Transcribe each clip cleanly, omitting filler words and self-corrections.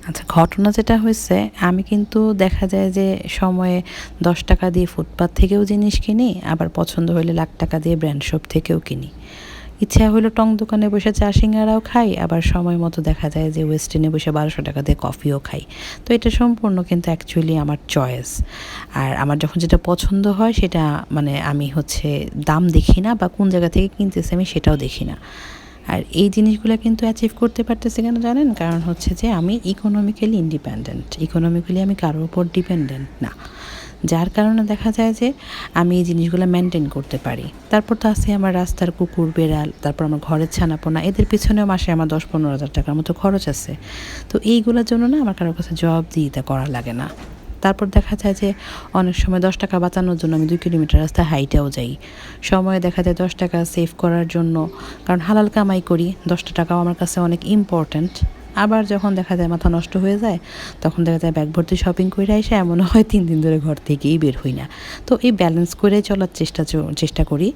আচ্ছা, ঘটনা যেটা হয়েছে, আমি কিন্তু দেখা যায় যে সময়ে ৳১০ দিয়ে ফুটপাত থেকেও জিনিস কিনি, আবার পছন্দ হইলে ৳১,০০,০০০ দিয়ে ব্র্যান্ড শপ থেকেও কিনি। ইচ্ছা হইলো টং দোকানে বসে চা সিঙ্গারাও খাই, আবার সময় মতো দেখা যায় যে ওয়েস্টিনে বসে ৳১,২০০ দিয়ে কফিও খাই। তো এটা সম্পূর্ণ কিন্তু অ্যাকচুয়ালি আমার চয়েস। আর আমার যখন যেটা পছন্দ হয় সেটা মানে আমি হচ্ছে দাম দেখি না বা কোন জায়গা থেকে কিনতেছি আমি সেটাও দেখি না। আর এই জিনিসগুলা কিন্তু অ্যাচিভ করতে পারতেছি কেন জানেন? কারণ হচ্ছে যে আমি ইকোনমিক্যালি ইন্ডিপেন্ডেন্ট। ইকোনমিক্যালি আমি কারো উপর ডিপেন্ডেন্ট না। যার কারণে দেখা যায় যে আমি এই জিনিসগুলো মেইনটেইন করতে পারি। তারপর তো আছে আমার রাস্তার কুকুর, বেড়াল, তারপর আমার ঘরের ছানাপোনা, এদের পিছনেও মাসে আমার ১০-১৫,০০০ টাকার মতো খরচ আছে। তো এইগুলোর জন্য না আমার কারো কাছে জবাবদিহিতা করা লাগে না। তারপর দেখা যায় যে অনেক সময় ৳১০ বাঁচানোর জন্য আমি ২ কিলোমিটার রাস্তা হাইটেও যাই। সময়ে দেখা যায় ৳১০ সেভ করার জন্য, কারণ হালাল কামাই করি, ৳১০টাও আমার কাছে অনেক ইম্পোর্ট্যান্ট। আবার যখন দেখা যায় মাথা নষ্ট হয়ে যায়, তখন দেখা যায় ব্যাগ ভর্তি শপিং কইরা আইসা এমনও হয় ৩ দিন ধরে ঘর থেকেই বের হই না। তো এই ব্যালেন্স করেই চলার চেষ্টা করি।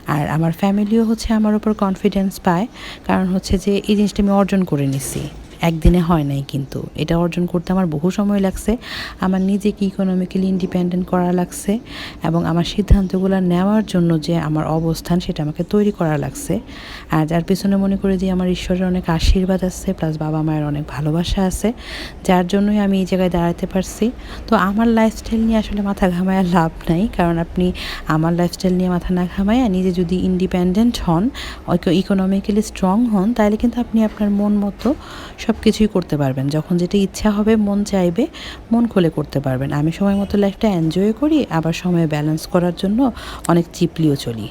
আর আমার ফ্যামিলিও হচ্ছে আমার উপর কনফিডেন্স পায়। কারণ হচ্ছে যে এই জিনিসটা আমি অর্জন করে নিছি। একদিনে হয় নাই কিন্তু। এটা অর্জন করতে আমার বহু সময় লাগছে। আমার নিজেকে ইকোনমিক্যালি ইন্ডিপেন্ডেন্ট করা লাগছে এবং আমার সিদ্ধান্তগুলা নেওয়ার জন্য যে আমার অবস্থান সেটা আমাকে তৈরি করা লাগছে। আর যার পেছনে মনে করি যে আমার ঈশ্বরের অনেক আশীর্বাদ আছে, প্লাস বাবা-মায়ের অনেক ভালোবাসা আছে। যার জন্যই আমি এই জায়গায় দাঁড়াতে পারছি। তো আমার লাইফস্টাইল নিয়ে আসলে মাথা ঘামায়া লাভ নাই। কারণ আপনি আমার লাইফস্টাইল নিয়ে মাথা না ঘামাইয়া নিজে যদি ইন্ডিপেন্ডেন্ট হন, ইকোনমিক্যালি স্ট্রং হন, তাহলে কিন্তু আপনি আপনার মন মতো সবকিছুই করতে পারবেন। যখন যেটা ইচ্ছা হবে, মন চাইবে, মন খুলে করতে পারবেন। আমি সময় মতো লাইফটা এনজয় করি, আবার সময় ব্যালেন্স করার জন্য অনেক চিপলিও চলি।